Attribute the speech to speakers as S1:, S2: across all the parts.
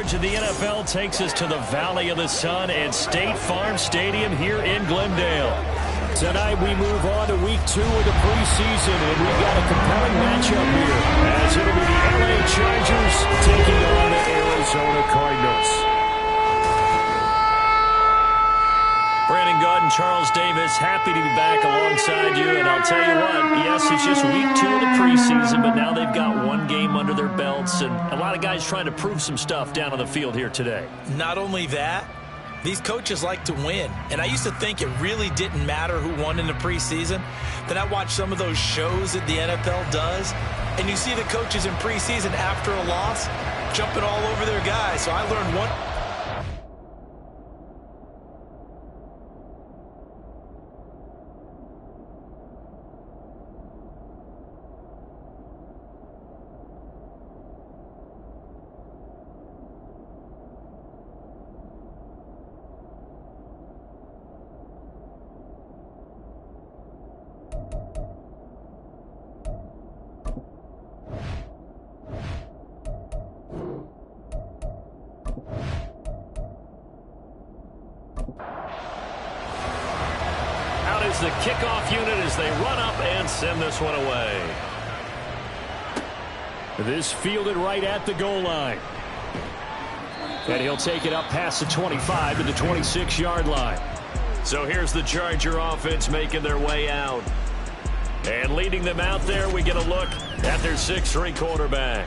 S1: charge of the NFL takes us to the Valley of the Sun at State Farm Stadium here in Glendale. Tonight we move on to week 2 of the preseason, and we've got a compelling matchup here, as it'll be the LA Chargers taking on the Arizona Cardinals. Brandon Gaud and Charles Davis, happy to be back alongside you. And I'll tell you what, yes, it's just week 2 of the preseason, but now they've got one game under their belts, and a lot of guys trying to prove some stuff down on the field here today.
S2: Not only that, these coaches like to win. And I used to think it really didn't matter who won in the preseason. Then I watched some of those shows that the NFL does, and you see the coaches in preseason after a loss jumping all over their guys. So I learned one.
S1: The kickoff unit as they run up and send this one away. This fielded right at the goal line. And he'll take it up past the 25 to the 26-yard line. So here's the Charger offense making their way out. And leading them out there, we get a look at their 6'3" quarterback.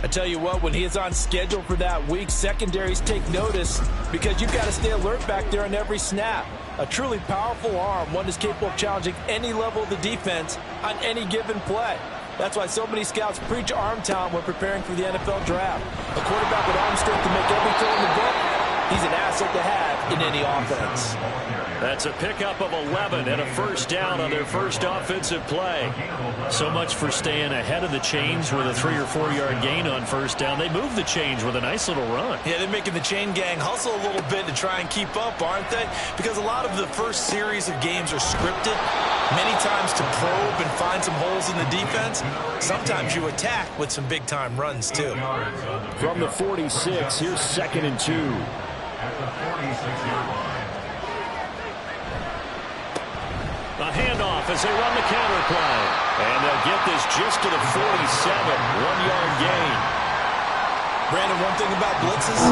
S2: I tell you what, when he is on schedule for that week, secondaries take notice because you've got to stay alert back there on every snap. A truly powerful arm, one is capable of challenging any level of the defense on any given play. That's why so many scouts preach arm talent when preparing for the NFL draft. A quarterback with arm strength to make every throw in the book, he's an asset to have in any offense.
S1: That's a pickup of 11 and a first down on their first offensive play. So much for staying ahead of the chains with a 3 or 4 yard gain on first down. They move the chains with a nice little run.
S2: Yeah, they're making the chain gang hustle a little bit to try and keep up, aren't they? Because a lot of the first series of games are scripted, many times to probe and find some holes in the defense. Sometimes you attack with some big-time runs, too.
S1: From the 46, here's 2nd and 2.
S3: At the 46-yard line.
S1: A handoff as they run the counter play. And they'll get this just to the 47, 1-yard gain.
S2: Brandon, one thing about blitzes,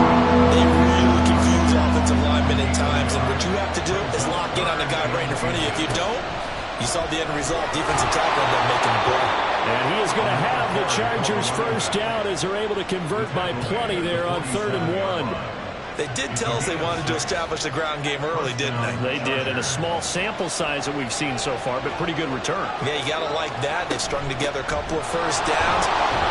S2: they really confuse offensive linemen at times. And what you have to do is lock in on the guy right in front of you. If you don't, you saw the end result. Defensive tackle ended up making the play.
S1: And he is going to have the Chargers first down as they're able to convert by plenty there on 3rd and 1.
S2: They did tell us they wanted to establish the ground game early, didn't they?
S1: They did, and a small sample size that we've seen so far, but pretty good return.
S2: Yeah, you got to like that. They've strung together a couple of first downs,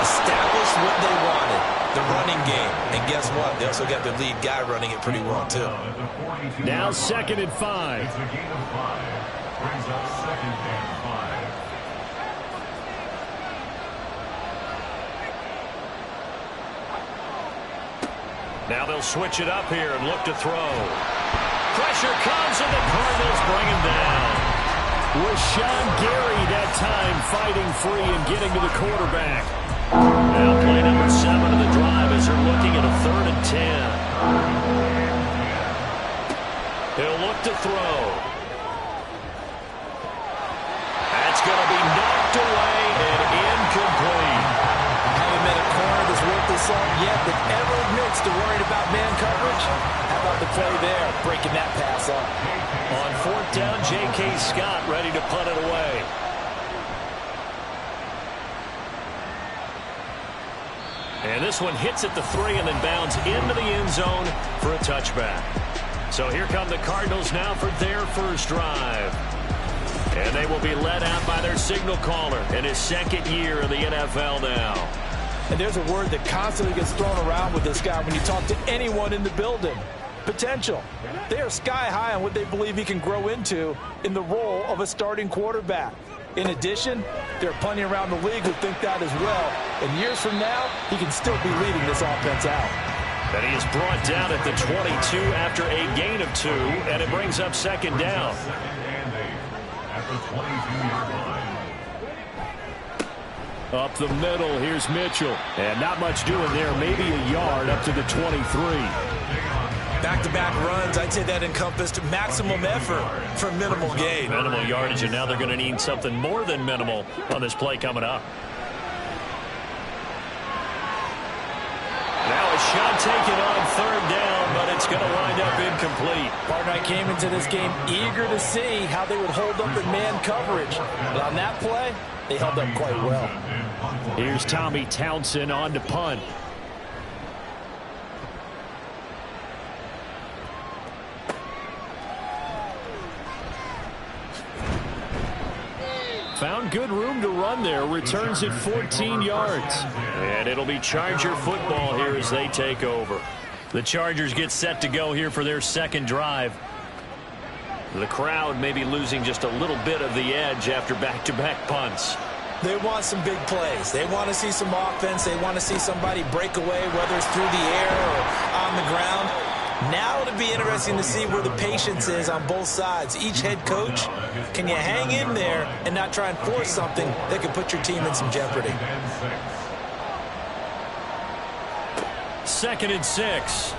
S2: established what they wanted, the running game. And guess what? They also got their lead guy running it pretty well, too.
S1: Now 2nd and 5.
S3: It's a gain of 5. Brings up 2nd and 5.
S1: Now they'll switch it up here and look to throw. Pressure comes and the Cardinals bring him down. Rashawn Gary that time fighting free and getting to the quarterback. Now play number 7 of the drive as they're looking at a 3rd and 10. He'll look to throw. That's going to be knocked away and incomplete.
S2: Haven't met a corner that's worth the salt yet that ever admits to worrying about man coverage. How about the play there, breaking that pass up?
S1: On 4th down, J.K. Scott ready to punt it away. And this one hits at the 3 and then bounds into the end zone for a touchback. So here come the Cardinals now for their first drive. And they will be led out by their signal caller in his 2nd year in the NFL now.
S2: And there's a word that constantly gets thrown around with this guy when you talk to anyone in the building. Potential. They are sky high on what they believe he can grow into in the role of a starting quarterback. In addition, there are plenty around the league who think that as well. And years from now, he can still be leading this offense out.
S1: And he is brought down at the 22 after a gain of 2, and it brings up 2nd down.
S3: 2nd and 8 at the 22-yard line.
S1: Up the middle, here's Mitchell. And not much doing there, maybe a yard up to the 23.
S2: Back-to-back runs, I'd say that encompassed maximum effort for minimal gain.
S1: Minimal yardage, and now they're going to need something more than minimal on this play coming up. Now a shot taken on third down, but it's going to wind up incomplete.
S2: Partner, I came into this game eager to see how they would hold up in man coverage. But on that play, they held up quite well.
S1: Here's Tommy Townsend on to punt. Found good room to run there. Returns at 14 yards. And it'll be Charger football here as they take over. The Chargers get set to go here for their second drive. The crowd may be losing just a little bit of the edge after back-to-back punts.
S2: They want some big plays. They want to see some offense. They want to see somebody break away, whether it's through the air or on the ground. Now it'll be interesting to see where the patience is on both sides. Each head coach, can you hang in there and not try and force something that could put your team in some jeopardy?
S1: 2nd and 6.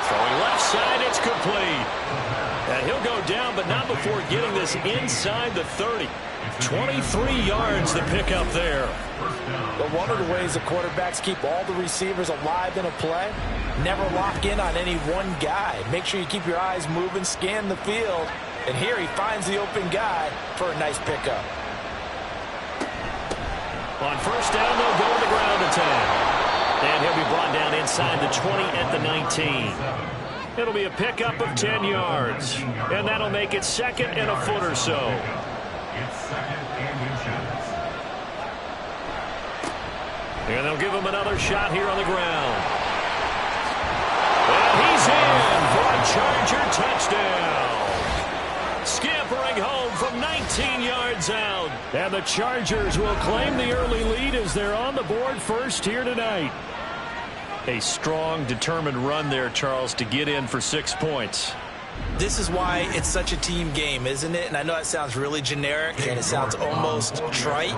S1: Throwing left side, it's complete. And he'll go down, but not before getting this inside the 30. 23 yards to pick up there.
S2: But one of the ways the quarterbacks keep all the receivers alive in a play, never lock in on any one guy. Make sure you keep your eyes moving, scan the field. And here he finds the open guy for a nice pickup.
S1: On first down, they'll go to the ground attack. And he'll be brought down inside the 20 at the 19. It'll be a pickup of 10 yards. And that'll make it 2nd and a foot or so.
S3: It's 2nd and inches.
S1: And they'll give him another shot here on the ground. And he's in for a Charger touchdown. Scampering home from 19 yards out. And the Chargers will claim the early lead as they're on the board first here tonight. A strong, determined run there, Charles, to get in for 6 points.
S2: This is why it's such a team game, isn't it? And I know it sounds really generic and it sounds almost trite,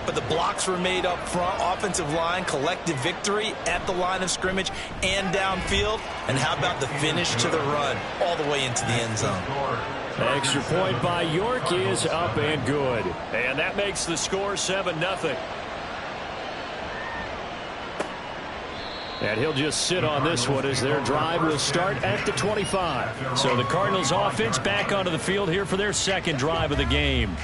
S2: but the blocks were made up front, offensive line, collective victory at the line of scrimmage and downfield. And how about the finish to the run all the way into the end zone?
S1: Extra point by York is up and good. And that makes the score 7-0. And he'll just sit on this one as their drive will start at the 25. So the Cardinals offense back onto the field here for their second drive of the game.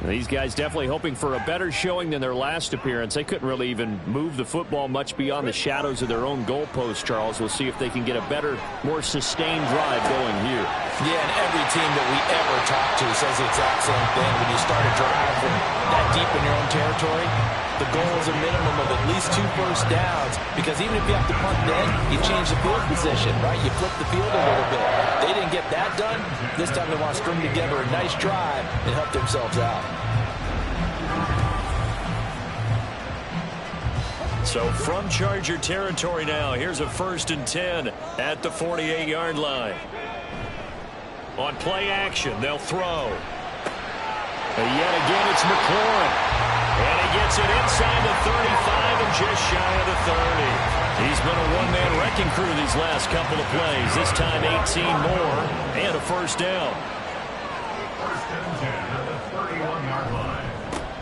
S1: These guys definitely hoping for a better showing than their last appearance. They couldn't really even move the football much beyond the shadows of their own goalpost, Charles. We'll see if they can get a better, more sustained drive going here.
S2: Yeah, and every team that we ever talk to says the exact same thing. When you start a drive from that deep in your own territory, the goal is a minimum of at least 2 first downs, because even if you have to punt then, you change the field position, right? You flip the field a little bit. They didn't get that done. This time they want to string together a nice drive and help themselves out.
S1: So from Charger territory now, here's a 1st and 10 at the 48-yard line. On play action, they'll throw. And yet again, it's McLaurin. And he gets it inside the 35 and just shy of the 30. He's been a one-man wrecking crew these last couple of plays. This time 18 more and a first down.
S3: 1st and 10 at the 31-yard line.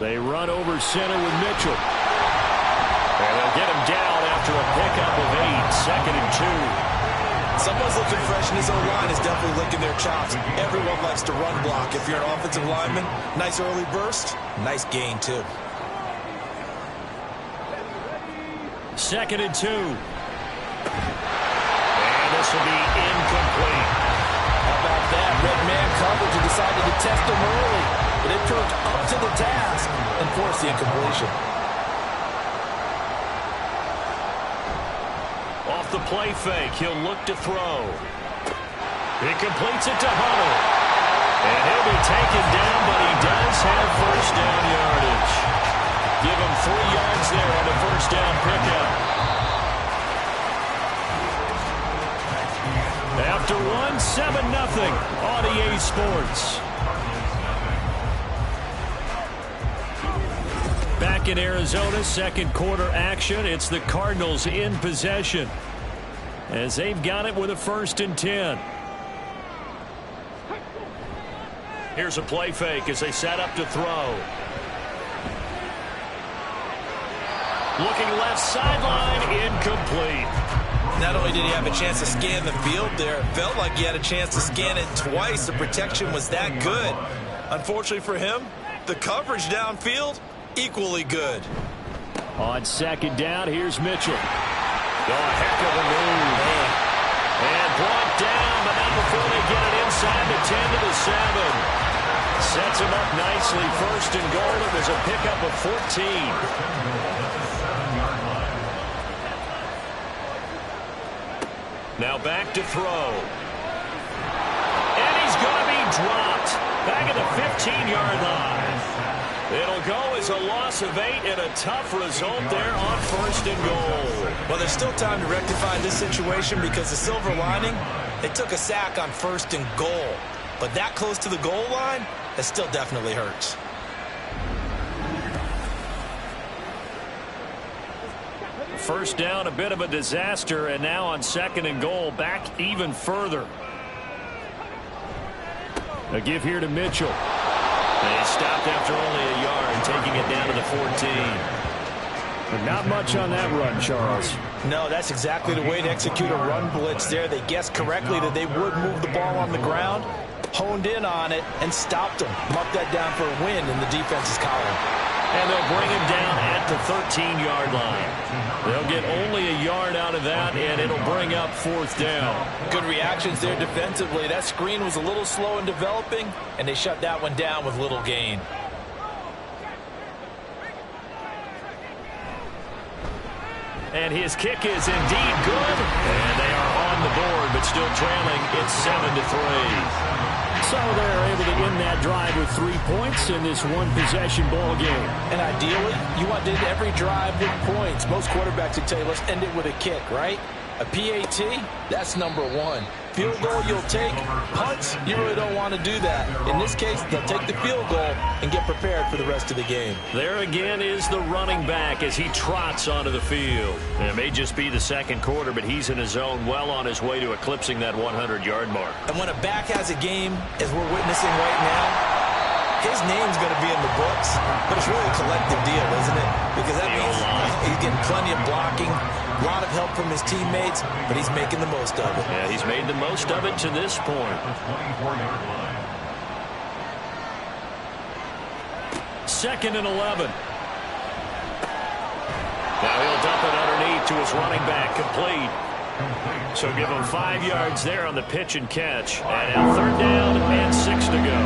S1: They run over center with Mitchell. And they'll get him down after a pickup of 8, 2nd and 2.
S2: Someone's looking fresh, and his O-line is definitely licking their chops. Everyone likes to run block. If you're an offensive lineman, nice early burst, nice gain, too.
S1: 2nd and 2. And this will be incomplete.
S2: How about that? Red man coverage and decided to test him early, but it proved up to the task and forced the incompletion.
S1: Off the play fake, he'll look to throw. He completes it to Hunter. And he'll be taken down, but he does have first down yardage. Give him 3 yards there on the first down pickup. After one, 7-0 on EA Sports. Back in Arizona, second quarter action. It's the Cardinals in possession as they've got it with a 1st and 10. Here's a play fake as they set up to throw. Looking left sideline, incomplete.
S2: Not only did he have a chance to scan the field there, it felt like he had a chance to scan it twice. The protection was that good. Unfortunately for him, the coverage downfield, equally good.
S1: On 2nd down, here's Mitchell. Oh, a heck of a move. Man. And brought down, but not before they get it inside the 10 to the 7. Sets him up nicely. 1st and goal. It was a pickup of 14. Now back to throw. And he's going to be dropped. Back at the 15-yard line. It'll go as a loss of 8 and a tough result there on 1st and goal.
S2: Well, there's still time to rectify this situation because the silver lining, they took a sack on 1st and goal. But that close to the goal line, that still definitely hurts.
S1: First down, a bit of a disaster, and now on 2nd and goal, back even further. A give here to Mitchell. They stopped after only a yard, taking it down to the 14. But not much on that run, Charles.
S2: No, that's exactly the way to execute a run blitz there. They guessed correctly that they would move the ball on the ground, honed in on it, and stopped them. Marked that down for a win in the defense's column.
S1: And they'll bring him down at the 13-yard line. They'll get only a yard out of that, and it'll bring up 4th down.
S2: Good reactions there defensively. That screen was a little slow in developing, and they shut that one down with little gain.
S1: And his kick is indeed good. And they are on the board, but still trailing. It's 7-3. So they're able to end that drive with 3 points in this one-possession ball game.
S2: And ideally, you want to end every drive with points. Most quarterbacks would tell you, let's end it with a kick, right? A PAT, that's number 1. Field goal you'll take. Punts, you really don't want to do that. In this case, they'll take the field goal and get prepared for the rest of the game.
S1: There again is the running back as he trots onto the field. It may just be the 2nd quarter, but he's in his zone, well on his way to eclipsing that 100-yard mark.
S2: And when a back has a game, as we're witnessing right now, his name's going to be in the books, but it's really a collective deal, isn't it? Because that means he's getting plenty of blocking, a lot of help from his teammates, but he's making the most of it.
S1: Yeah, he's made the most of it to this point. 2nd and 11. Now he'll dump it underneath to his running back, complete. So give him 5 yards there on the pitch and catch. And now 3rd down and 6 to go.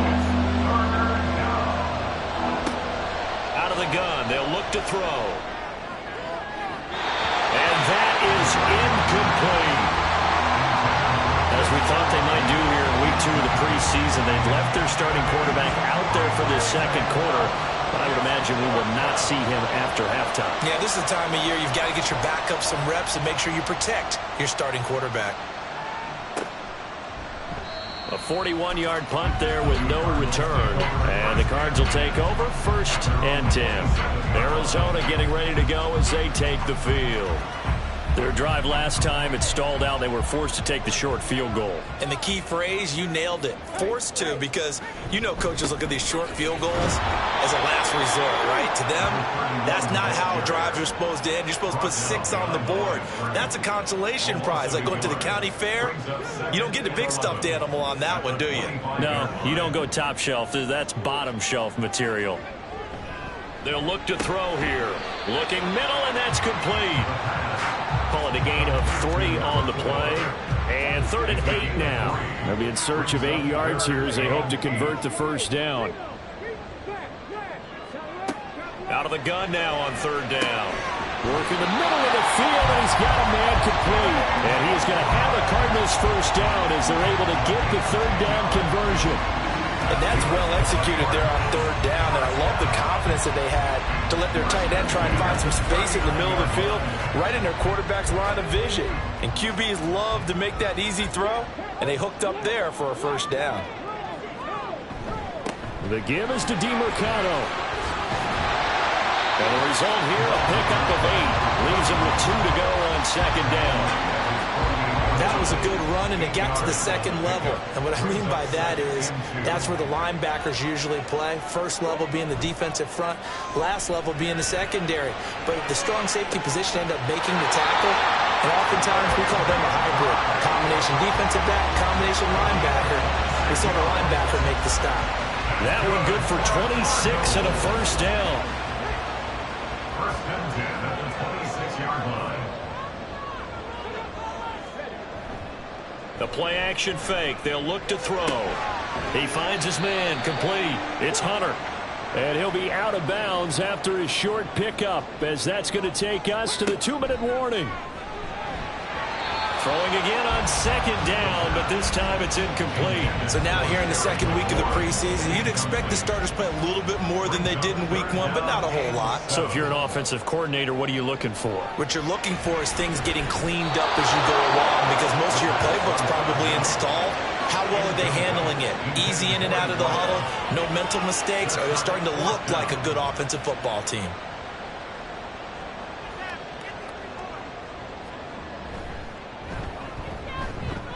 S1: Out of the gun, they'll look to throw. And that is incomplete. As we thought they might do here in week 2 of the preseason, they've left their starting quarterback out there for this 2nd quarter. But I would imagine we will not see him after halftime.
S2: Yeah, this is the time of year you've got to get your backup some reps and make sure you protect your starting quarterback.
S1: A 41-yard punt there with no return. And the Cards will take over 1st and 10. Arizona getting ready to go as they take the field. Their drive last time, it stalled out. They were forced to take the short field goal.
S2: And the key phrase, you nailed it. Forced to, because you know coaches look at these short field goals as a last resort, right? To them, that's not how drives are supposed to end. You're supposed to put 6 on the board. That's a consolation prize. Like going to the county fair, you don't get the big stuffed animal on that one, do you?
S1: No, you don't go top shelf. That's bottom shelf material. They'll look to throw here. Looking middle, and that's complete. Call it a gain of 3 on the play. And 3rd and 8 now. They'll be in search of 8 yards here as they hope to convert the 1st down. Out of the gun now on 3rd down. Work in the middle of the field, and he's got a man complete. And he's going to have a Cardinals 1st down as they're able to get the 3rd down conversion.
S2: And that's well executed there on 3rd down. And I love the confidence that they had to let their tight end try and find some space in the middle of the field, right in their quarterback's line of vision. And QBs love to make that easy throw, and they hooked up there for a 1st down.
S1: The give is to DeMercado. And the result here, a pickup of 8. Leaves him with 2 to go on second down.
S2: That was a good run, and it got to the second level. And what I mean by that is that's where the linebackers usually play. First level being the defensive front, last level being the secondary. But the strong safety position ended up making the tackle, and oftentimes we call them a hybrid. Combination defensive back, combination linebacker. We saw the linebacker make the stop.
S1: That one good for 26 and a first down.
S3: First and 10 at the 26-yard line.
S1: The play-action fake. They'll look to throw. He finds his man. Complete. It's Hunter. And he'll be out of bounds after his short pickup, as that's going to take us to the 2-minute warning. Throwing again on second down, but this time it's incomplete.
S2: So now here in the second week of the preseason, you'd expect the starters play a little bit more than they did in week 1, but not a whole lot.
S1: So if you're an offensive coordinator, what are you looking for?
S2: What you're looking for is things getting cleaned up as you go along, because most of your playbook's probably installed. How well are they handling it? Easy in and out of the huddle, no mental mistakes? Are they starting to look like a good offensive football team?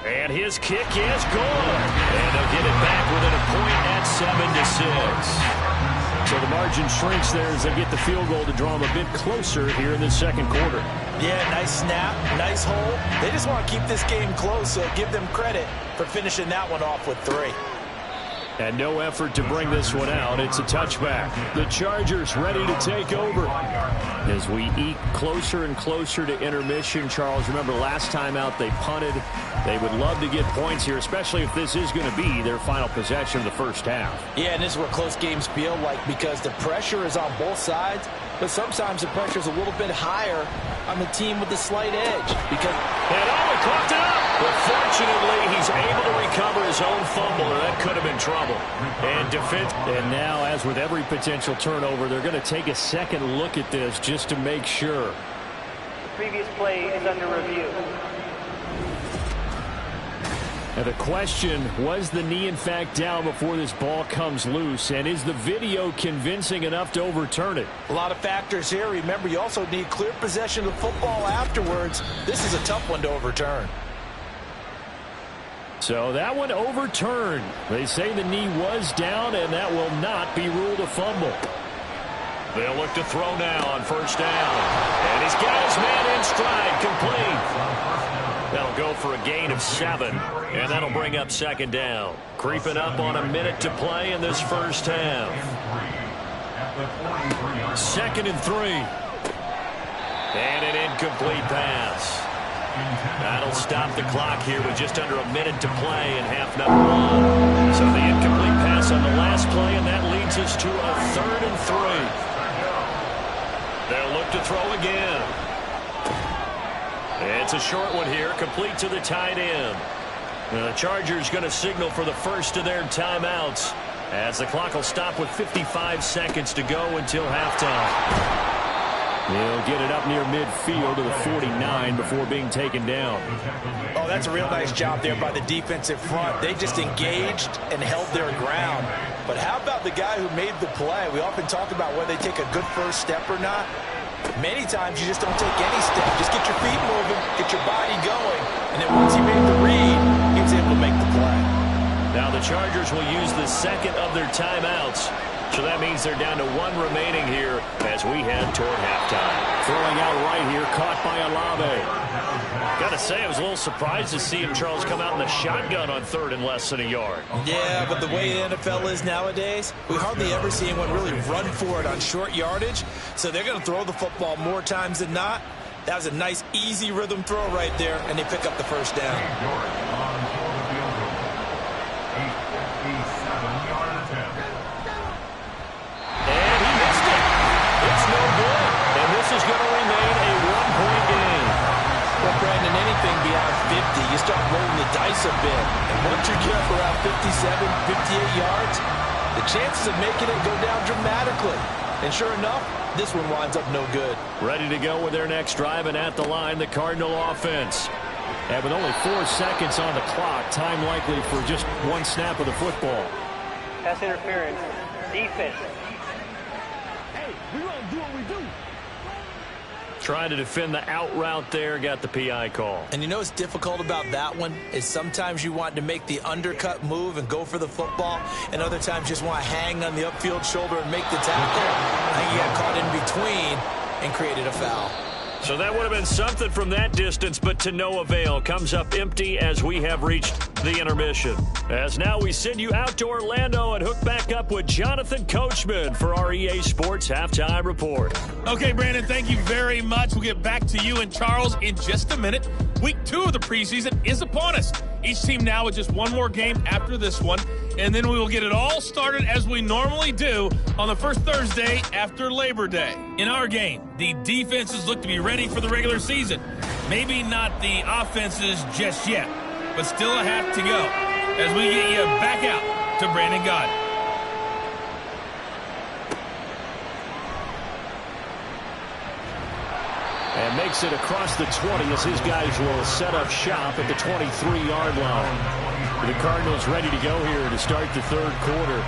S1: And his kick is good. And they'll get it back within a point at 7-6. So the margin shrinks there as they get the field goal to draw them a bit closer here in the second quarter.
S2: Yeah, nice snap, nice hole. They just want to keep this game close, so give them credit for finishing that one off with 3.
S1: And no effort to bring this one out. It's a touchback. The Chargers ready to take over. As we eke closer and closer to intermission, Charles, remember last time out they punted. They would love to get points here, especially if this is going to be their final possession of the first half.
S2: Yeah, and this is what close games feel like, because the pressure is on both sides, but sometimes the pressure is a little bit higher on the team with the slight edge. Because
S1: he caught it up. But fortunately, he's able to recover his own fumble, or that could have been trouble. And now, as with every potential turnover, they're going to take a second look at this just to make sure.
S4: The previous play is under review.
S1: And the question, was the knee in fact down before this ball comes loose? And is the video convincing enough to overturn it?
S2: A lot of factors here. Remember, you also need clear possession of the football afterwards. This is a tough one to overturn.
S1: So that one overturned. They say the knee was down, and that will not be ruled a fumble. They'll look to throw now on first down. And he's got his man in stride, complete. That'll go for a gain of 7, and that'll bring up second down. Creeping up on a minute to play in this first half. 2nd and 3. And an incomplete pass. That'll stop the clock here with just under a minute to play in half number 1. So the incomplete pass on the last play, and that leads us to a 3rd and 3. They'll look to throw again. It's a short one here, complete to the tight end. The Chargers going to signal for the first of their timeouts, as the clock will stop with 55 seconds to go until halftime. He'll get it up near midfield to the 49 before being taken down.
S2: Oh, that's a real nice job there by the defensive front. They just engaged and held their ground. But how about the guy who made the play? We often talk about whether they take a good first step or not. Many times you just don't take any step. Just get your feet moving, get your body going, and then once he made the read, he was able to make the play.
S1: Now the Chargers will use the second of their timeouts. So that means they're down to 1 remaining here as we head toward halftime. Throwing out right here, caught by Olave. Got to say, I was a little surprised to see him, Charles, come out in the shotgun on 3rd and less than a yard.
S2: Yeah, but the way the NFL is nowadays, we hardly ever see anyone really run for it on short yardage. So they're going to throw the football more times than not. That was a nice, easy rhythm throw right there, and they pick up the first down.
S1: This is going to remain a 1-point game.
S2: Well, Brandon, anything beyond 50, you start rolling the dice a bit. And once you get up around 57, 58 yards, the chances of making it go down dramatically. And sure enough, this one winds up no good.
S1: Ready to go with their next drive, and at the line, the Cardinal offense. And with only 4 seconds on the clock, time likely for just 1 snap of the football.
S4: Pass interference. Defense.
S5: Hey, we're going to do it
S1: Trying to defend the out route there, got the PI call.
S2: And you know what's difficult about that one is sometimes you want to make the undercut move and go for the football, and other times just want to hang on the upfield shoulder and make the tackle. I think he got caught in between and created a foul.
S1: So that would have been something from that distance, but to no avail. Comes up empty as we have reached the intermission. As now we send you out to Orlando and hook back up with Jonathan Coachman for our EA Sports Halftime Report.
S5: Okay, Brandon, thank you very much. We'll get back to you and Charles in just a minute. Week 2 of the preseason is upon us. Each team now with just one more game after this one, and then we will get it all started as we normally do on the first Thursday after Labor Day. In our game, the defenses look to be ready for the regular season. Maybe not the offenses just yet, but still a half to go as we get you back out to Brandon Gaudin.
S1: And makes it across the 20 as his guys will set up shop at the 23-yard line. The Cardinals ready to go here to start the third quarter.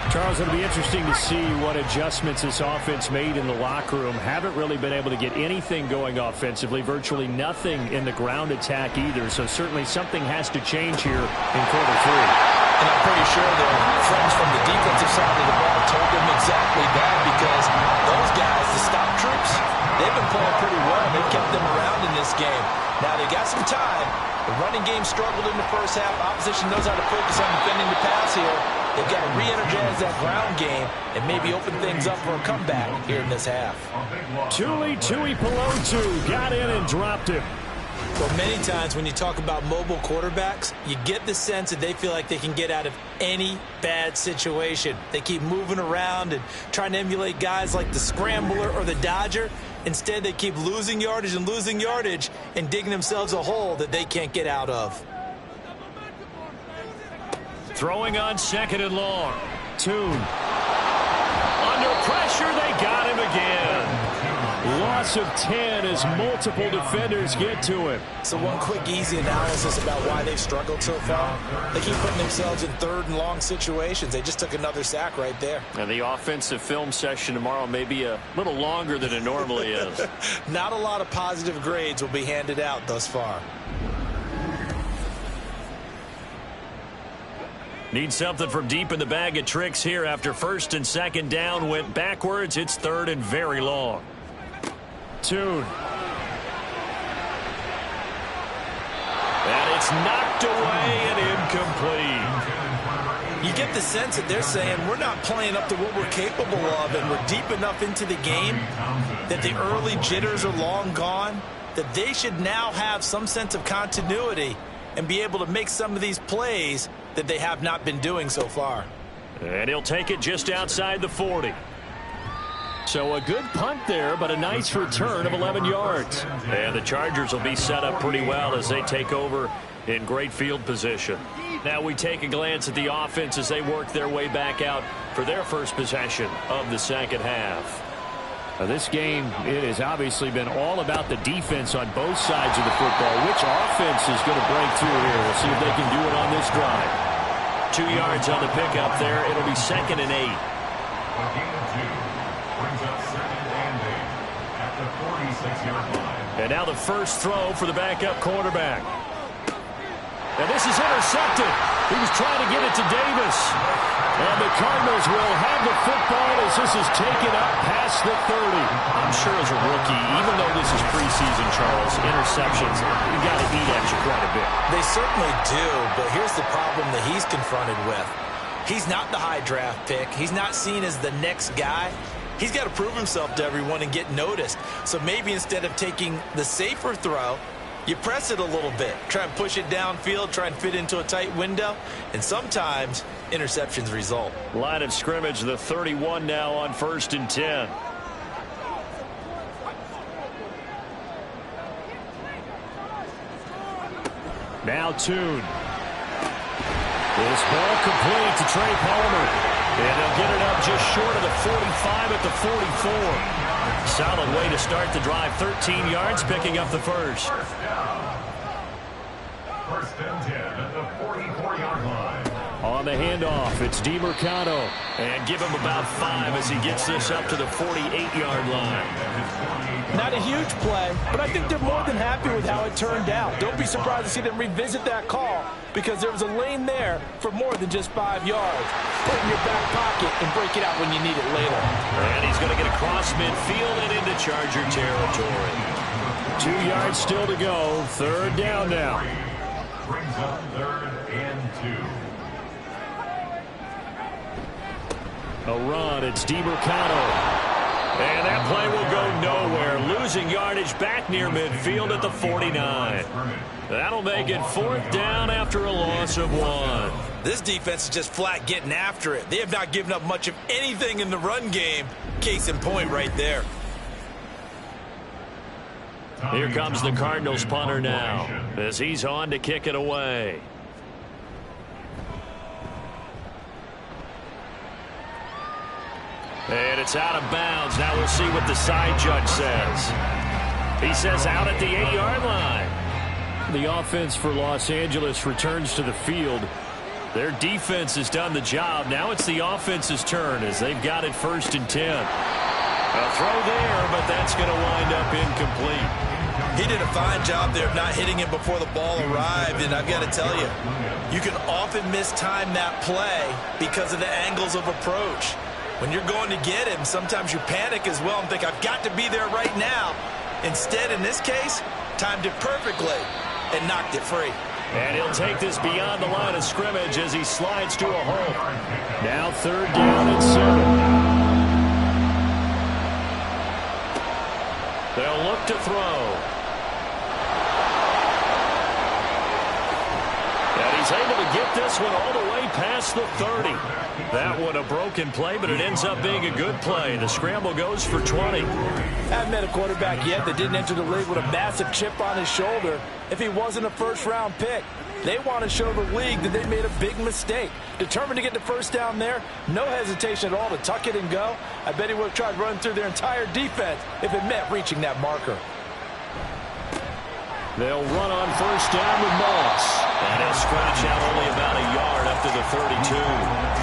S1: Charles, it'll be interesting to see what adjustments this offense made in the locker room. Haven't really been able to get anything going offensively, virtually nothing in the ground attack either. So certainly something has to change here in quarter 3.
S2: And I'm pretty sure their friends from the defensive side of the ball told them exactly that, because those guys, the stop troops, they've been playing pretty well. They've kept them around in this game. Now they got some time. The running game struggled in the first half. Opposition knows how to focus on defending the pass here. They've got to re-energize that ground game and maybe open things up for a comeback here in this half.
S1: Tuli Tuipulotu got in and dropped him.
S2: Well, many times when you talk about mobile quarterbacks, you get the sense that they feel like they can get out of any bad situation. They keep moving around and trying to emulate guys like the Scrambler or the Dodger. Instead, they keep losing yardage and digging themselves a hole that they can't get out of.
S1: Throwing on 2nd and long. Tune. Under pressure, they got him again. Loss of 10 as multiple defenders get to him.
S2: So one quick, easy analysis about why they've struggled so far. They keep putting themselves in 3rd and long situations. They just took another sack right there.
S1: And the offensive film session tomorrow may be a little longer than it normally is.
S2: Not a lot of positive grades will be handed out thus far.
S1: Need something from deep in the bag of tricks here after 1st and 2nd down went backwards. It's 3rd and very long. Tune. And it's knocked away and incomplete.
S2: You get the sense that they're saying we're not playing up to what we're capable of, and we're deep enough into the game that the early jitters are long gone, that they should now have some sense of continuity and be able to make some of these plays that they have not been doing so far.
S1: And he'll take it just outside the 40. So a good punt there, but a nice return of 11 yards. And the Chargers will be set up pretty well as they take over in great field position. Now we take a glance at the offense as they work their way back out for their first possession of the second half. Now this game, it has obviously been all about the defense on both sides of the football. Which offense is going to break through here? We'll see if they can do it on this drive. 2 yards on the pickup there. It'll be 2nd and 8.
S3: Brings up 2nd and 8 at the 46-yard line.
S1: And now the first throw for the backup quarterback. And this is intercepted. He was trying to get it to Davis. And the Cardinals will have the football as this is taken up past the 30. I'm sure as a rookie, even though this is preseason, Charles, interceptions, you got to eat at you quite a bit.
S2: They certainly do, but here's the problem that he's confronted with. He's not the high draft pick. He's not seen as the next guy. He's got to prove himself to everyone and get noticed. So maybe instead of taking the safer throw, you press it a little bit. Try and push it downfield, try and fit into a tight window, and sometimes interceptions result.
S1: Line of scrimmage, the 31 now on 1st and 10. Now Tune. This ball complete to Trey Palmer. And they'll get it up just short of the 45 at the 44. Solid way to start the drive. 13 yards, picking up the first.
S3: 1st and 10 at the 44-yard line.
S1: On the handoff, it's DeMercado. And give him about 5 as he gets this up to the 48-yard line.
S2: Not a huge play, but I think they're more than happy with how it turned out. Don't be surprised to see them revisit that call because there was a lane there for more than just 5 yards. Put it in your back pocket and break it out when you need it later.
S1: And he's going to get across midfield and into Charger territory. 2 yards still to go. Third down now.
S3: Brings up 3rd and 2.
S1: A run, it's DeMercado. And that play will go nowhere. Losing yardage back near midfield at the 49. That'll make it 4th down after a loss of 1.
S2: This defense is just flat getting after it. They have not given up much of anything in the run game. Case in point right there.
S1: Here comes the Cardinals punter now as he's on to kick it away. And it's out of bounds. Now we'll see what the side judge says. He says out at the 8-yard line. The offense for Los Angeles returns to the field. Their defense has done the job. Now it's the offense's turn as they've got it 1st and 10. A throw there, but that's going to wind up incomplete.
S2: He did a fine job there of not hitting him before the ball arrived, and I've got to tell you, you can often mistime that play because of the angles of approach. When you're going to get him, sometimes you panic as well and think, I've got to be there right now. Instead, in this case, timed it perfectly and knocked it free.
S1: And he'll take this beyond the line of scrimmage as he slides to a hole. Now 3rd down and 7. They'll look to throw. And he's able to get this one all the way past the 30. That one a broken play, but it ends up being a good play. The scramble goes for 20.
S2: Haven't met a quarterback yet that didn't enter the league with a massive chip on his shoulder if he wasn't a first-round pick. They want to show the league that they made a big mistake. Determined to get the 1st down there, no hesitation at all to tuck it and go. I bet he would have tried running through their entire defense if it meant reaching that marker.
S1: They'll run on 1st down with Moss. And he'll scratch out only about a yard up to the 32.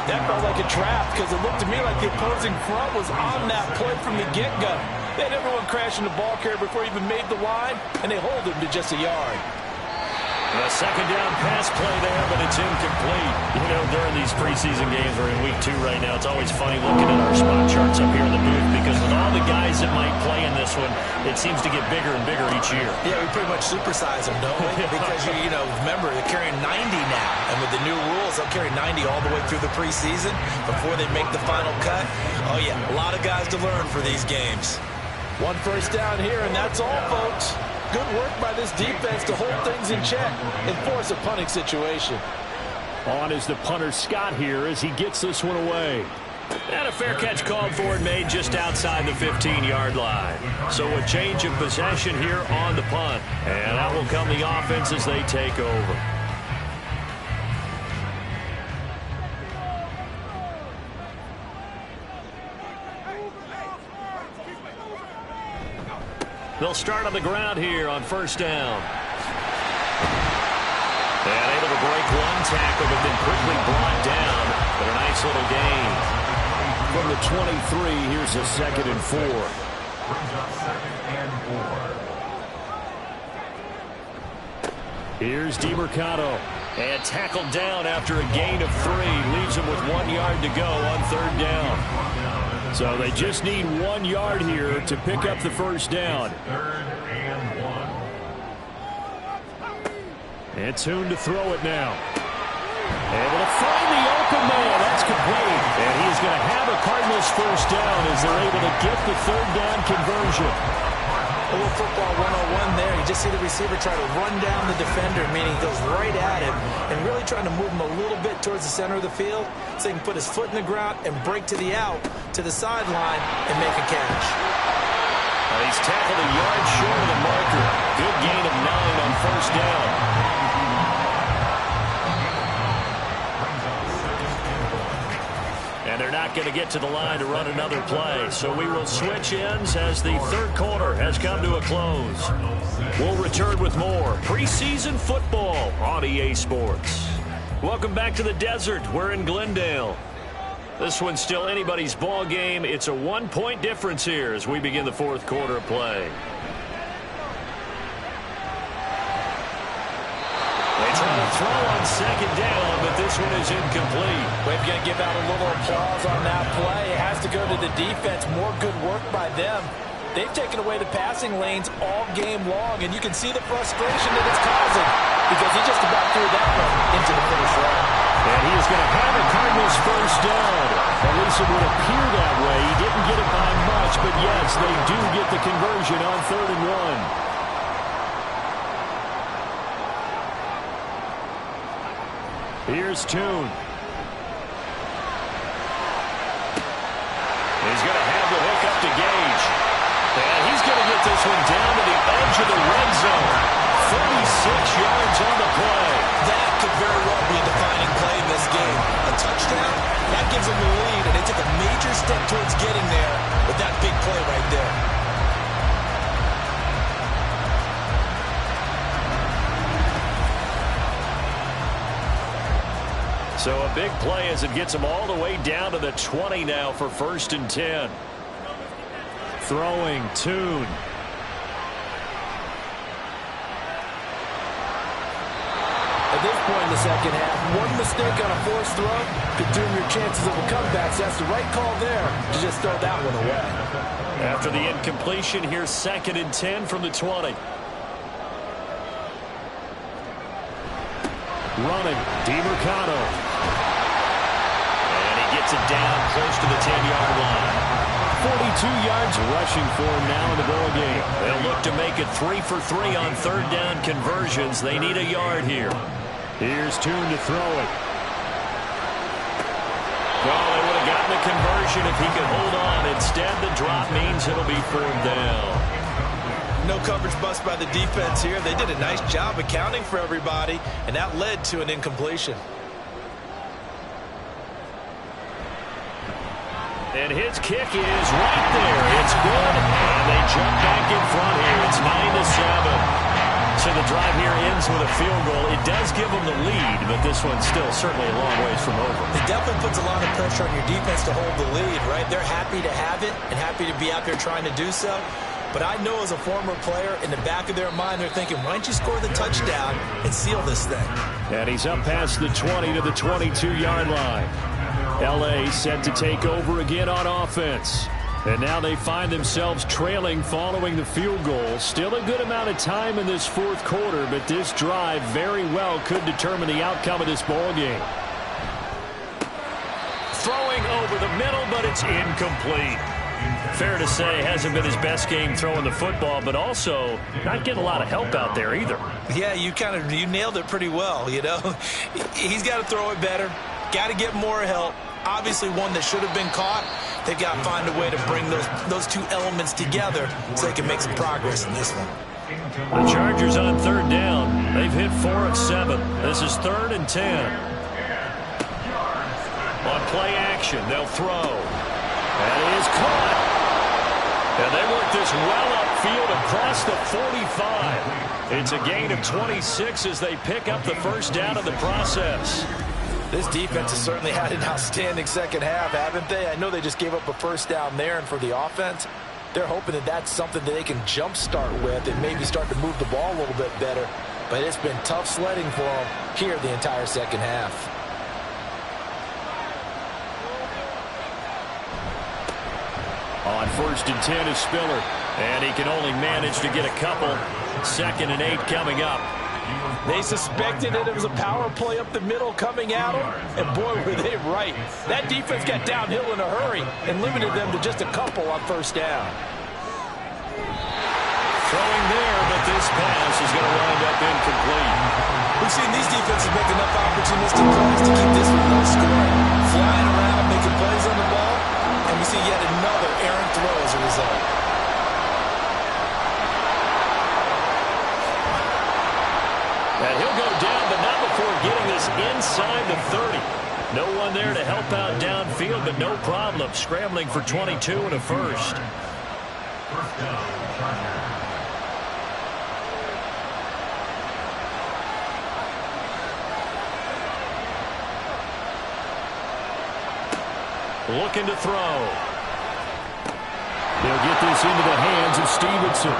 S2: That felt like a trap because it looked to me like the opposing front was on that play from the get-go. They had everyone crashing the ball carrier before he even made the line, and they hold him to just a yard.
S1: A 2nd down pass play there, but it's incomplete. You know, during these preseason games, we're in week 2 right now. It's always funny looking at our spot charts up here in the booth because with all the guys that might play in this one, it seems to get bigger and bigger each year.
S2: Yeah, we pretty much supersize them, don't we? Because, you know, remember, they're carrying 90 now. And with the new rules, they'll carry 90 all the way through the preseason before they make the final cut. Oh, yeah, a lot of guys to learn for these games. 1 first down here, and that's all, folks. Good work by this defense to hold things in check and force a punting situation.
S1: On is the punter Scott here as he gets this one away. And a fair catch called for and made just outside the 15-yard line. So a change of possession here on the punt. And that will come the offense as they take over. They'll start on the ground here on 1st down. And able to break 1 tackle, but then quickly brought down. But a nice little gain. From the 23, here's a 2nd and 4.
S3: Brings up 2nd and 4.
S1: Here's DeMercado. And tackled down after a gain of 3. Leaves him with 1 yard to go on 3rd down. So they just need 1 yard here to pick up the 1st down.
S3: 3rd and 1.
S1: And Toon to throw it now. Able to find the open man. That's complete. And he's going to have a Cardinals 1st down as they're able to get the 3rd down conversion.
S2: A little football 101 there. You just see the receiver try to run down the defender, meaning he goes right at him and really trying to move him a little bit towards the center of the field so he can put his foot in the ground and break to the out, to the sideline, and make a catch.
S1: He's tackled a yard short of the marker. Good gain of 9 on 1st down. And they're not going to get to the line to run another play. So we will switch ends as the 3rd quarter has come to a close. We'll return with more preseason football on EA Sports. Welcome back to the desert. We're in Glendale. This one's still anybody's ball game. It's a 1-point difference here as we begin the fourth quarter of play. They try to throw on second down, but this one is incomplete.
S2: We've got to give out a little applause on that play. It has to go to the defense. More good work by them. They've taken away the passing lanes all game long, and you can see the frustration that it's causing because he just about threw that one into the finish line.
S1: And he is going to have a Cardinals first down. At least it would appear that way. He didn't get it by much, but yes, they do get the conversion on 3rd and 1. Here's Tune. He's going to have the hook up to Gage. And he's going to get this one down to the edge of the red zone. 36 yards on the play.
S2: That could very well be a defining play in this game. A touchdown, that gives them the lead, and they took a major step towards getting there with that big play right there.
S1: So a big play as it gets them all the way down to the 20 now for 1st and 10. Throwing, Tune.
S2: At this point in the second half, one mistake on a forced throw could doom your chances of a comeback. So that's the right call there to just throw that one away.
S1: After the incompletion, here's 2nd and 10 from the 20. Running, DiMercado. And he gets it down close to the 10-yard line. 42 yards rushing for him now in the ball game. They'll look to make it 3 for 3 on 3rd down conversions. They need a yard here. Here's Tune to throw it. Well, they would have gotten the conversion if he could hold on. Instead, the drop means it'll be 4th down.
S2: No coverage bust by the defense here. They did a nice job accounting for everybody, and that led to an incompletion.
S1: And his kick is right there. It's good, and they jump back in front here. It's 9-7. So the drive here ends with a field goal. It does give them the lead, but this one's still certainly a long ways from over.
S2: It definitely puts a lot of pressure on your defense to hold the lead, right? They're happy to have it and happy to be out there trying to do so. But I know as a former player, in the back of their mind, they're thinking, why don't you score the touchdown and seal this thing?
S1: And he's up past the 20 to the 22-yard line. L.A. set to take over again on offense. And now they find themselves trailing following the field goal. Still a good amount of time in this fourth quarter, but this drive very well could determine the outcome of this ball game. Throwing over the middle, but it's incomplete. Fair to say, hasn't been his best game throwing the football, but also not getting a lot of help out there either.
S2: Yeah, you nailed it pretty well, you know. He's got to throw it better, got to get more help. Obviously one that should have been caught. They've got to find a way to bring those two elements together so they can make some progress in this one.
S1: The Chargers on 3rd down. They've hit 4 of 7. This is 3rd and 10. On play action, they'll throw. That is caught. And they work this well upfield across the 45. It's a gain of 26 as they pick up the first down in the process.
S2: This defense has certainly had an outstanding second half, haven't they? I know they just gave up a first down there, and for the offense, they're hoping that that's something that they can jumpstart with and maybe start to move the ball a little bit better. But it's been tough sledding for them here the entire second half.
S1: On 1st and 10 is Spiller, and he can only manage to get a couple. 2nd and 8 coming up.
S2: They suspected that it was a power play up the middle coming at them, and boy, were they right. That defense got downhill in a hurry and limited them to just a couple on first down.
S1: Throwing there, but this pass is going to wind up incomplete.
S2: We've seen these defenses make enough opportunistic plays to keep this one low scoring. Flying around, making plays on the ball, and we see yet another errant throw as a result.
S1: And he'll go down, but not before getting this inside the 30. No one there to help out downfield, but no problem. Scrambling for 22 and a first.
S3: First down, Chargers.
S1: Looking to throw. They'll get this into the hands of Stevenson.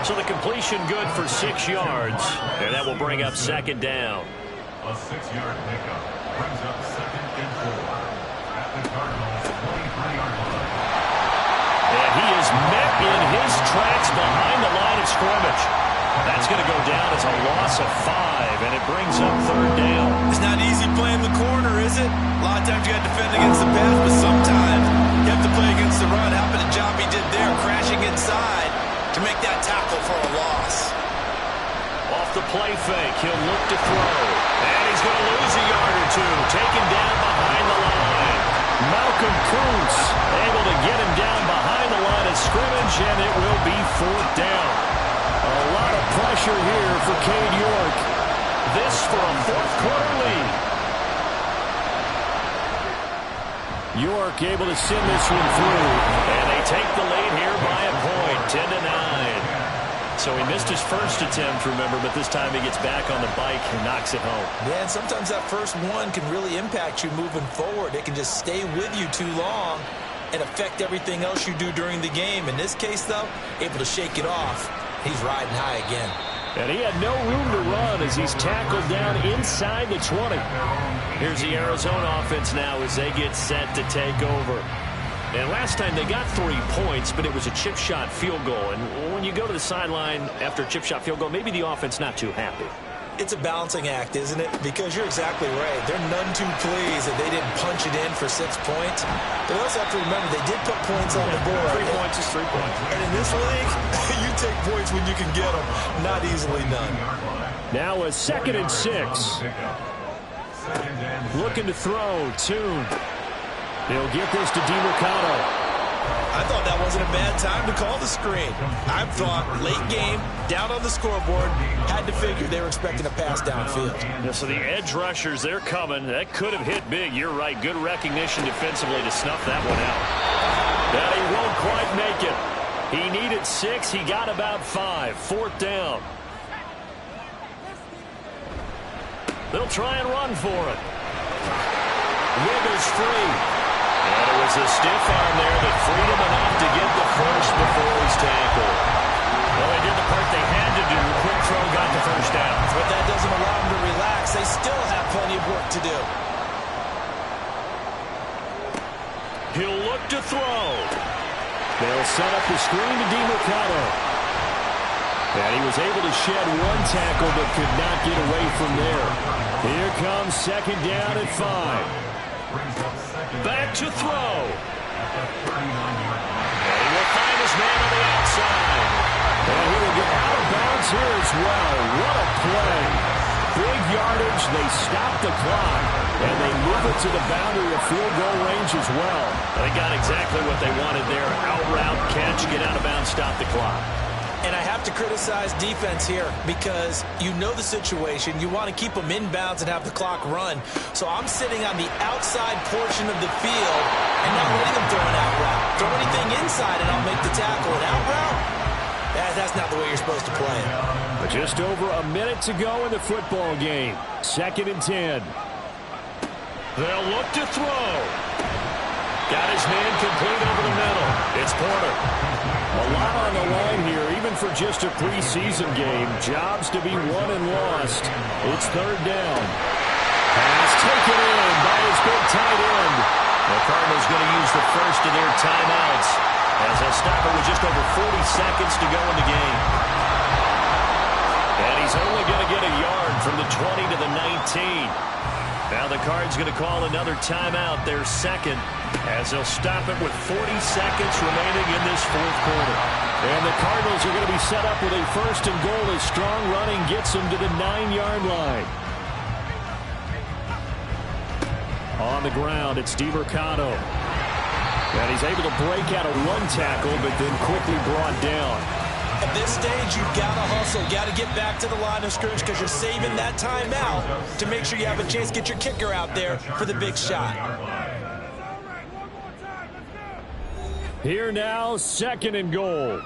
S1: So the completion good for 6 yards, and that will bring up second down.
S3: A 6-yard pickup brings up 2nd and 4 at the Cardinals' 23-yard line.
S1: And he is met in his tracks behind the line of scrimmage. That's going to go down as a loss of 5, and it brings up 3rd down.
S2: It's not easy playing the corner, is it? A lot of times you got to defend against the pass, but sometimes you have to play against the run. How about the job he did there, crashing inside to make that tackle for a loss?
S1: Off the play fake, he'll look to throw. And he's going to lose a yard or two. Taken down behind the line. Malcolm Kuntz able to get him down behind the line of scrimmage, and it will be 4th down. A lot of pressure here for Cade York. This for a 4th quarter lead. York able to send this one through. And they take the lead here by a point, 10-9. So he missed his first attempt, remember, but this time he gets back on the bike and knocks it home.
S2: Yeah, and sometimes that first one can really impact you moving forward. It can just stay with you too long and affect everything else you do during the game. In this case, though, able to shake it off. He's riding high again.
S1: And he had no room to run as he's tackled down inside the 20. Here's the Arizona offense now as they get set to take over. And last time they got 3 points, but it was a chip shot field goal. And when you go to the sideline after a chip shot field goal, maybe the offense not too happy.
S2: It's a balancing act, isn't it? Because you're exactly right. They're none too pleased that they didn't punch it in for 6 points. But also have to remember they did put points on the board.
S1: 3 points is 3 points.
S2: And in this league, you take points when you can get them. Not easily done.
S1: Now a 2nd and 6. Looking to throw. Tune. They'll get this to DeMercado.
S2: I thought that wasn't a bad time to call the screen. I thought late game, down on the scoreboard, had to figure they were expecting a pass downfield.
S1: Yeah, so the edge rushers, they're coming. That could have hit big. You're right. Good recognition defensively to snuff that one out. But he won't quite make it. He needed 6. He got about 5. 4th down. They'll try and run for it. Wiggers free. And it was a stiff arm there that freed him enough to get the first before he's tackled. Well, they did the part they had to do. Quick throw got the first down.
S2: But that doesn't allow them to relax. They still have plenty of work to do.
S1: He'll look to throw. They'll set up the screen to DeMercado. And he was able to shed 1 tackle but could not get away from there. Here comes 2nd down at 5. Back to throw. And he will find his man on the outside. And he will get out of bounds here as well. What a play. Big yardage. They stop the clock. And they move it to the boundary of field goal range as well. They got exactly what they wanted there. Out route, catch, get out of bounds, stop the clock.
S2: And I have to criticize defense here because you know the situation. You want to keep them inbounds and have the clock run. So I'm sitting on the outside portion of the field and not letting them throw an out route. Throw anything inside and I'll make the tackle. An out route? That's not the way you're supposed to play it.
S1: But just over a minute to go in the football game. 2nd and 10. They'll look to throw. Got his man complete over the middle. It's Porter. A lot on the line here, even for just a preseason game. Jobs to be won and lost. It's 3rd down. Pass taken in by his big tight end. The Cardinals going to use the first of their timeouts as they'll stop it with just over 40 seconds to go in the game. And he's only going to get a yard from the 20 to the 19. Now the Cards going to call another timeout, their 2nd, as they'll stop it with 40 seconds remaining in this 4th quarter. And the Cardinals are going to be set up with a 1st and goal as strong running gets them to the 9-yard line. On the ground, it's DeMercado. And he's able to break out of 1 tackle, but then quickly brought down.
S2: At this stage, you've got to hustle. Got to get back to the line of scrimmage because you're saving that timeout to make sure you have a chance to get your kicker out there for the big shot.
S1: Here now, 2nd and goal.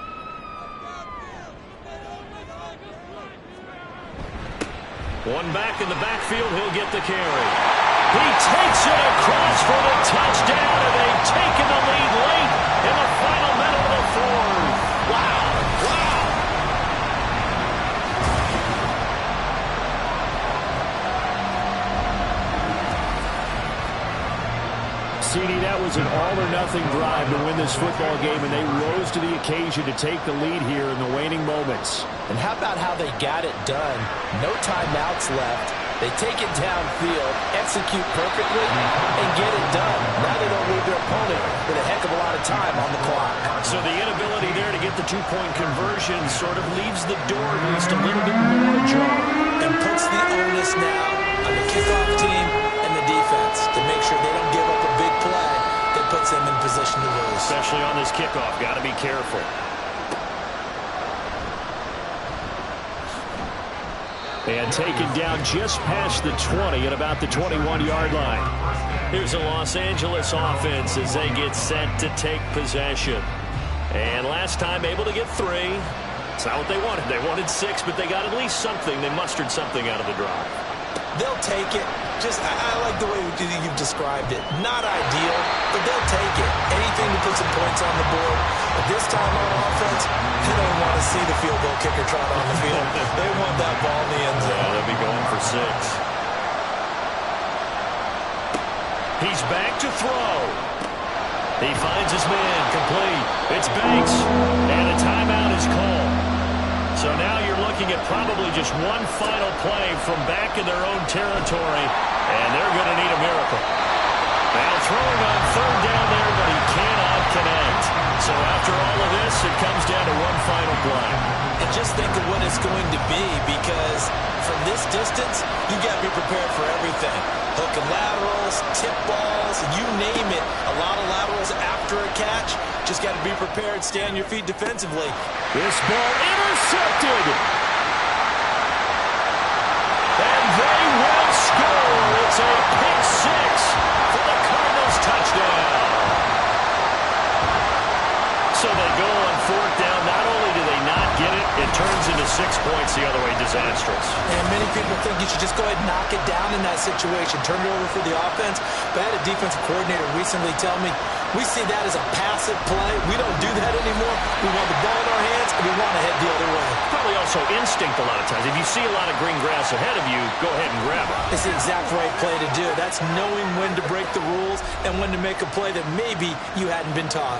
S1: One back in the backfield, he'll get the carry. He takes it across for the touchdown, and they've taken the lead late in the final minute of the fourth. Wow. Wow. CD, that was an all-or-nothing drive to win this football game, and they rose to the occasion to take the lead here in the waning moments.
S2: And how about how they got it done? No timeouts left. They take it downfield, execute perfectly, and get it done. Now they don't leave their opponent with a heck of a lot of time on the clock.
S1: So the inability there to get the two-point conversion sort of leaves the door at least a little bit more ajar.
S2: And puts the onus now on the kickoff team and the defense to make sure they don't give up a big play that puts them in position to lose.
S1: Especially on this kickoff. Got to be careful. And taken down just past the 20 at about the 21-yard line. Here's a Los Angeles offense as they get set to take possession. And last time able to get 3. It's not what they wanted. They wanted 6, but they got at least something. They mustered something out of the drive.
S2: They'll take it. I like the way you've described it. Not ideal, but they'll take it. Anything to put some points on the board. But this time on offense, they don't want to see the field goal kicker trot on the field. They want that ball in the end zone.
S1: Yeah, they'll be going for 6. He's back to throw. He finds his man complete. It's Banks, and a timeout is called. So now you're looking at probably just one final play from back in their own territory, and they're going to need a miracle. Now throwing on 3rd down there, but he cannot connect. So after all of this, it comes down to one final play.
S2: And just think of what it's going to be, because from this distance, you've got to be prepared for everything. Hook and laterals, tip balls, you name it. A lot of laterals after a catch. Just got to be prepared, stay on your feet defensively.
S1: This ball intercepted. And they will score. It's a pick 6 for the Cardinals touchdown. So they go on 4th down. Not only do they not get it, it turns into 6 points the other way. Disastrous.
S2: And many people think you should just go ahead and knock it down in that situation. Turn it over for the offense. But I had a defensive coordinator recently tell me, we see that as a passive play. We don't do that anymore. We want the ball in our hands, and we want to head the other way.
S1: Probably also instinct a lot of times. If you see a lot of green grass ahead of you, go ahead and grab it.
S2: It's the exact right play to do. That's knowing when to break the rules and when to make a play that maybe you hadn't been taught.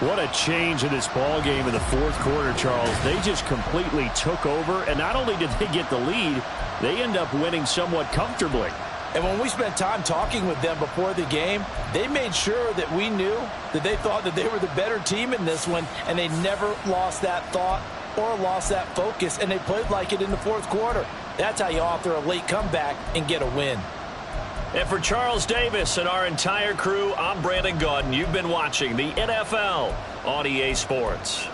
S1: What a change in this ball game in the 4th quarter, Charles. They just completely took over, and not only did they get the lead, they end up winning somewhat comfortably.
S2: And when we spent time talking with them before the game, they made sure that we knew that they thought that they were the better team in this one, and they never lost that thought or lost that focus, and they played like it in the 4th quarter. That's how you author a late comeback and get a win.
S1: And for Charles Davis and our entire crew, I'm Brandon Gaudin. You've been watching the NFL on EA Sports.